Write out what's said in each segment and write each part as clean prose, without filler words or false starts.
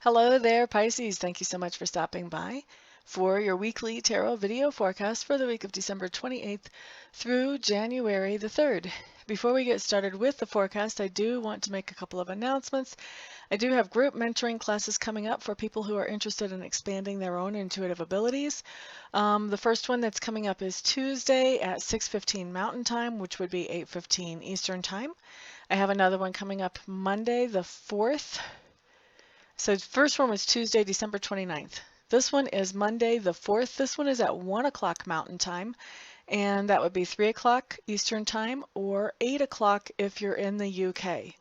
Hello there, Pisces. Thank you so much for stopping by for your weekly tarot video forecast for the week of December 28th through January the 3rd. Before we get started with the forecast, I do want to make a couple of announcements. I do have group mentoring classes coming up for people who are interested in expanding their own intuitive abilities. The first one that's coming up is Tuesday at 6:15 Mountain Time, which would be 8:15 Eastern Time. I have another one coming up Monday the 4th. So the first one was Tuesday, December 29th. This one is Monday the 4th. This one is at 1 o'clock Mountain Time, and that would be 3 o'clock Eastern Time or 8 o'clock if you're in the UK.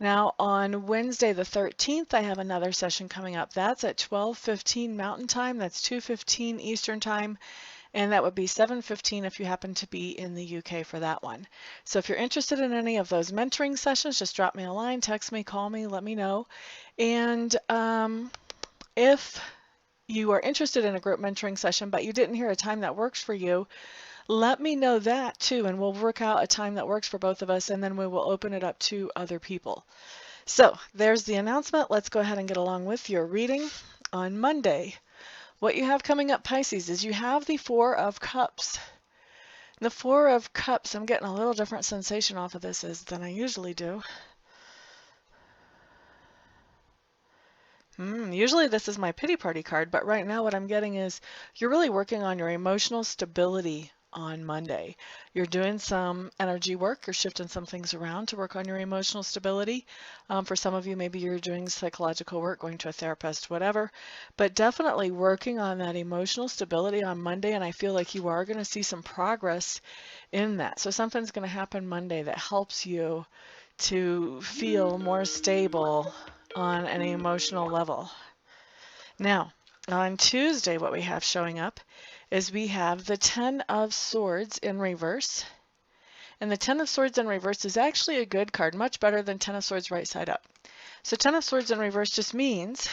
Now on Wednesday the 13th, I have another session coming up. That's at 12:15 Mountain Time. That's 2:15 Eastern Time. And that would be 7:15 if you happen to be in the UK for that one. So if you're interested in any of those mentoring sessions, just drop me a line, text me, call me, let me know. And if you are interested in a group mentoring session, but you didn't hear a time that works for you, let me know that too, and we'll work out a time that works for both of us, and then we will open it up to other people. So there's the announcement. Let's go ahead and get along with your reading on Monday. What you have coming up, Pisces, is you have the Four of Cups. The Four of Cups, I'm getting a little different sensation off of this than I usually do. Usually this is my pity party card, but right now what I'm getting is you're really working on your emotional stability on Monday. You're doing some energy work, you're shifting some things around to work on your emotional stability. For some of you, maybe you're doing psychological work, going to a therapist, whatever, but definitely working on that emotional stability on Monday, and I feel like you are going to see some progress in that. So something's going to happen Monday that helps you to feel more stable on an emotional level. Now, on Tuesday, what we have showing up is we have the Ten of Swords in reverse. And the Ten of Swords in reverse is actually a good card, much better than Ten of Swords right side up. So Ten of Swords in reverse just means,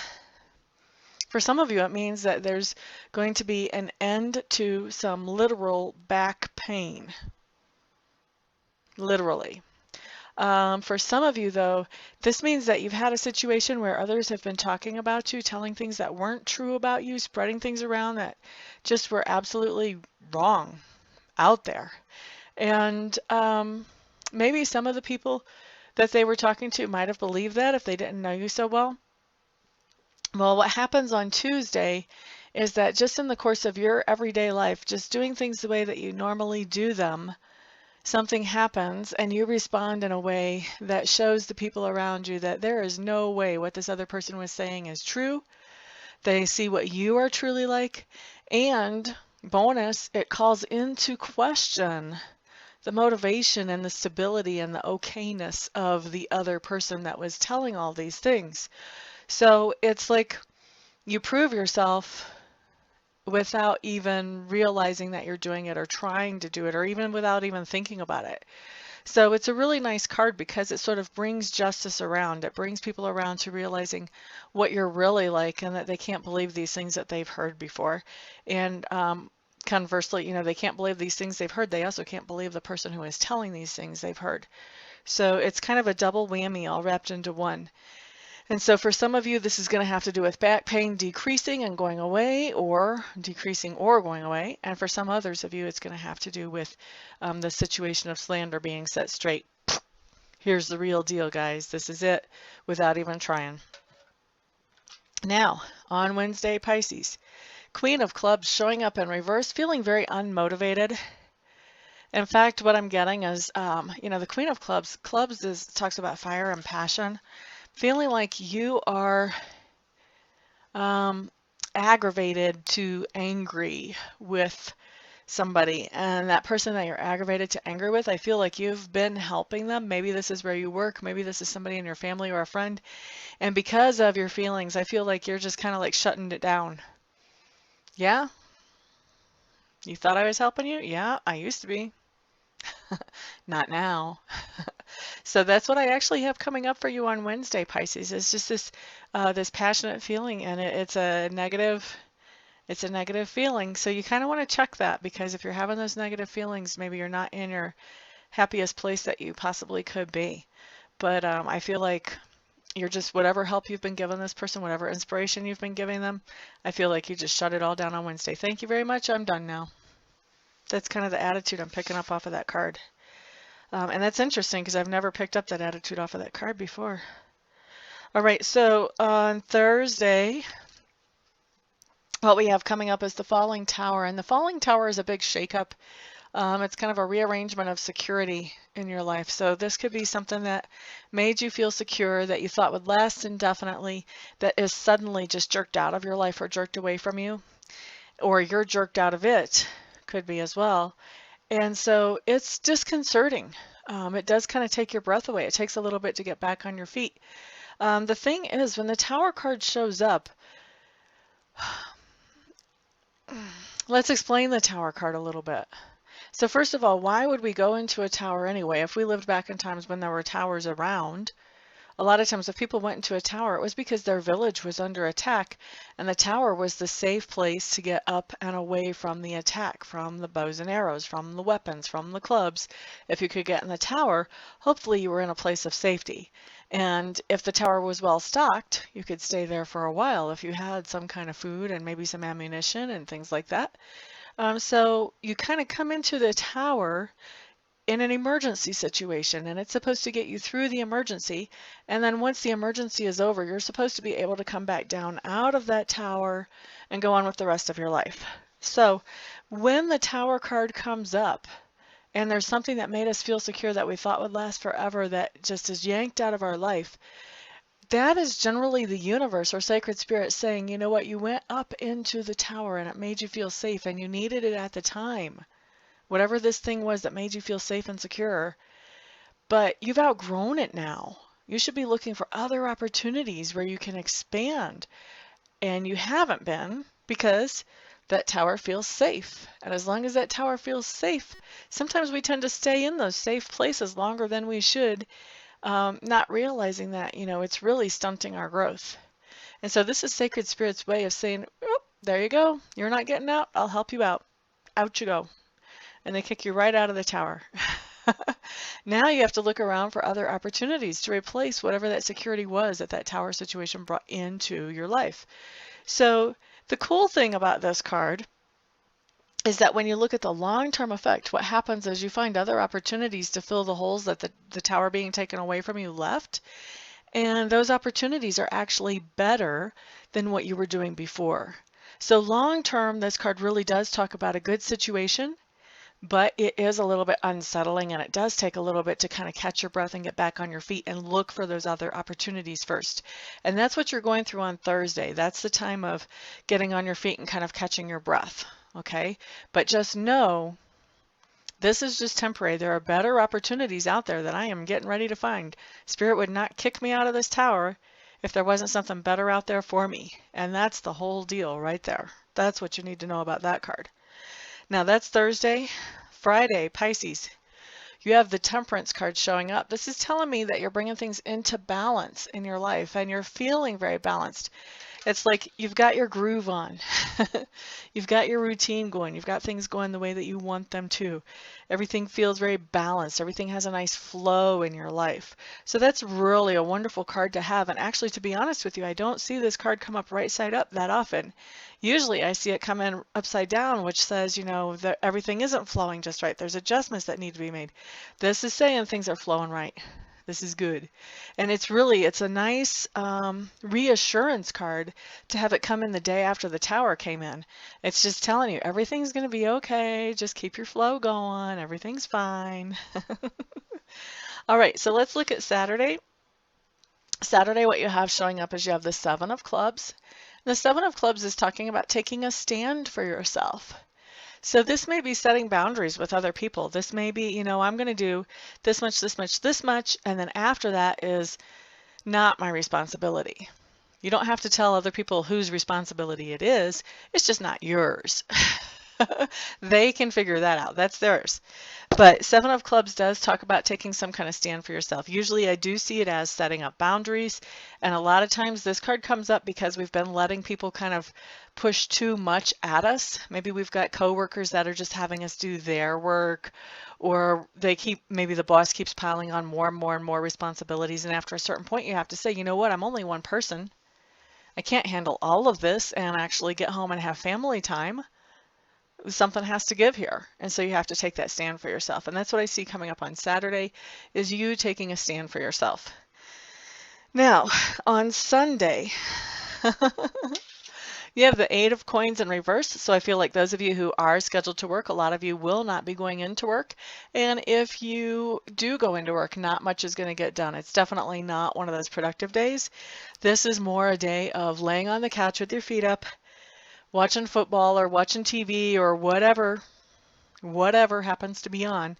for some of you, it means that there's going to be an end to some literal back pain. Literally. For some of you, though, this means that you've had a situation where others have been talking about you, telling things that weren't true about you, spreading things around that just were absolutely wrong out there. And maybe some of the people that they were talking to might have believed that if they didn't know you so well. Well, what happens on Tuesday is that just in the course of your everyday life, just doing things the way that you normally do them, something happens and you respond in a way that shows the people around you that there is no way what this other person was saying is true. They see what you are truly like, and bonus, it calls into question the motivation and the stability and the okayness of the other person that was telling all these things. So it's like you prove yourself without even realizing that you're doing it or trying to do it, or even without even thinking about it. So it's a really nice card because it sort of brings justice around. It brings people around to realizing what you're really like and that they can't believe these things that they've heard before. And conversely, you know, they can't believe these things they've heard. They also can't believe the person who is telling these things they've heard. So it's kind of a double whammy all wrapped into one. And so for some of you, this is going to have to do with back pain decreasing and going away, or decreasing or going away. And for some others of you, it's going to have to do with the situation of slander being set straight. Here's the real deal, guys. This is it without even trying. Now, on Wednesday, Pisces, Queen of Clubs showing up in reverse, feeling very unmotivated. In fact, what I'm getting is, you know, the Queen of Clubs talks about fire and passion. Feeling like you are aggravated to angry with somebody, and that person that you're aggravated to angry with, I feel like you've been helping them. Maybe this is where you work, maybe this is somebody in your family or a friend, and because of your feelings, I feel like you're just kind of like shutting it down. Yeah? You thought I was helping you? Yeah, I used to be. Not now. So that's what I actually have coming up for you on Wednesday, Pisces. It's just this passionate feeling, and it's a negative feeling. So you kind of want to check that, because if you're having those negative feelings, maybe you're not in your happiest place that you possibly could be. But I feel like You're just, whatever help you've been giving this person, whatever inspiration you've been giving them, I feel like you just shut it all down on Wednesday. Thank you very much. I'm done now. That's kind of the attitude I'm picking up off of that card. And that's interesting because I've never picked up that attitude off of that card before. All right, so on Thursday, what we have coming up is the Falling Tower. And the Falling Tower is a big shakeup. It's kind of a rearrangement of security in your life. So this could be something that made you feel secure, that you thought would last indefinitely, that is suddenly just jerked out of your life or jerked away from you, or you're jerked out of it, could be as well. And so it's disconcerting. It does kind of take your breath away. It takes a little bit to get back on your feet. The thing is, when the Tower card shows up, let's explain the Tower card a little bit. So first of all, why would we go into a tower anyway? If we lived back in times when there were towers around, a lot of times if people went into a tower, it was because their village was under attack, and the tower was the safe place to get up and away from the attack, from the bows and arrows, from the weapons, from the clubs. If you could get in the tower, hopefully you were in a place of safety. And if the tower was well stocked, you could stay there for a while if you had some kind of food and maybe some ammunition and things like that. So you kind of come into the tower in an emergency situation, and it's supposed to get you through the emergency. And then once the emergency is over, you're supposed to be able to come back down out of that tower and go on with the rest of your life. So when the Tower card comes up, and there's something that made us feel secure that we thought would last forever that just is yanked out of our life, that is generally the universe or sacred spirit saying, you know what, you went up into the tower and it made you feel safe and you needed it at the time. Whatever this thing was that made you feel safe and secure, but you've outgrown it now. You should be looking for other opportunities where you can expand, and you haven't been because that tower feels safe. And as long as that tower feels safe, sometimes we tend to stay in those safe places longer than we should, not realizing that, you know, it's really stunting our growth. And so this is Sacred Spirit's way of saying, oh, there you go. You're not getting out. I'll help you out. Out you go. And they kick you right out of the tower. Now you have to look around for other opportunities to replace whatever that security was that that tower situation brought into your life. So the cool thing about this card is that when you look at the long-term effect, what happens is you find other opportunities to fill the holes that the tower being taken away from you left. And those opportunities are actually better than what you were doing before. So long-term, this card really does talk about a good situation, but it is a little bit unsettling, and it does take a little bit to kind of catch your breath and get back on your feet and look for those other opportunities first. And that's what you're going through on Thursday. That's the time of getting on your feet and kind of catching your breath, okay? But just know this is just temporary. There are better opportunities out there that I am getting ready to find. Spirit would not kick me out of this tower if there wasn't something better out there for me. And that's the whole deal right there. That's what you need to know about that card. Now that's Thursday. Friday, Pisces, you have the Temperance card showing up. This is telling me that you're bringing things into balance in your life and you're feeling very balanced. It's like you've got your groove on. You've got your routine going. You've got things going the way that you want them to. Everything feels very balanced. Everything has a nice flow in your life. So that's really a wonderful card to have. And actually, to be honest with you, I don't see this card come up right side up that often. Usually I see it come in upside down, which says, you know, that everything isn't flowing just right. There's adjustments that need to be made. This is saying things are flowing right. This is good. And it's a nice reassurance card to have it come in the day after the tower came in. It's just telling you everything's going to be okay. Just keep your flow going. Everything's fine. All right, so let's look at Saturday. Saturday, what you have showing up is you have the Seven of Clubs. The Seven of Clubs is talking about taking a stand for yourself. So this may be setting boundaries with other people. This may be, you know, I'm going to do this much, this much, this much, and then after that is not my responsibility. You don't have to tell other people whose responsibility it is. It's just not yours. They can figure that out. That's theirs. But Seven of Clubs does talk about taking some kind of stand for yourself. Usually I do see it as setting up boundaries. And a lot of times this card comes up because we've been letting people kind of push too much at us. Maybe we've got coworkers that are just having us do their work, or maybe the boss keeps piling on more and more and more responsibilities. And after a certain point, you have to say, you know what, I'm only one person. I can't handle all of this and actually get home and have family time. Something has to give here. And so you have to take that stand for yourself. And that's what I see coming up on Saturday, is you taking a stand for yourself. Now, on Sunday, you have the Eight of Coins in reverse. So I feel like those of you who are scheduled to work, a lot of you will not be going into work. And if you do go into work, not much is going to get done. It's definitely not one of those productive days. This is more a day of laying on the couch with your feet up, watching football or watching TV or whatever happens to be on.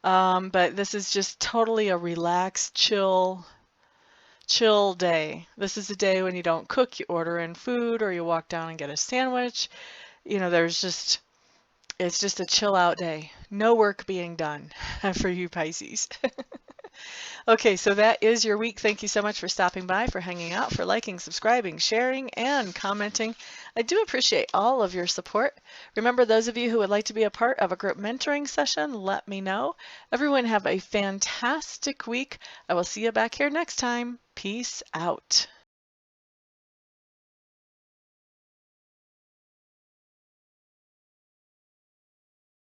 But this is just totally a relaxed, chill day. This is a day when you don't cook, you order in food, or you walk down and get a sandwich. You know, it's just a chill out day. No work being done for you Pisces. Okay, so that is your week. Thank you so much for stopping by, for hanging out, for liking, subscribing, sharing, and commenting. I do appreciate all of your support. Remember, those of you who would like to be a part of a group mentoring session, let me know. Everyone have a fantastic week. I will see you back here next time. Peace out.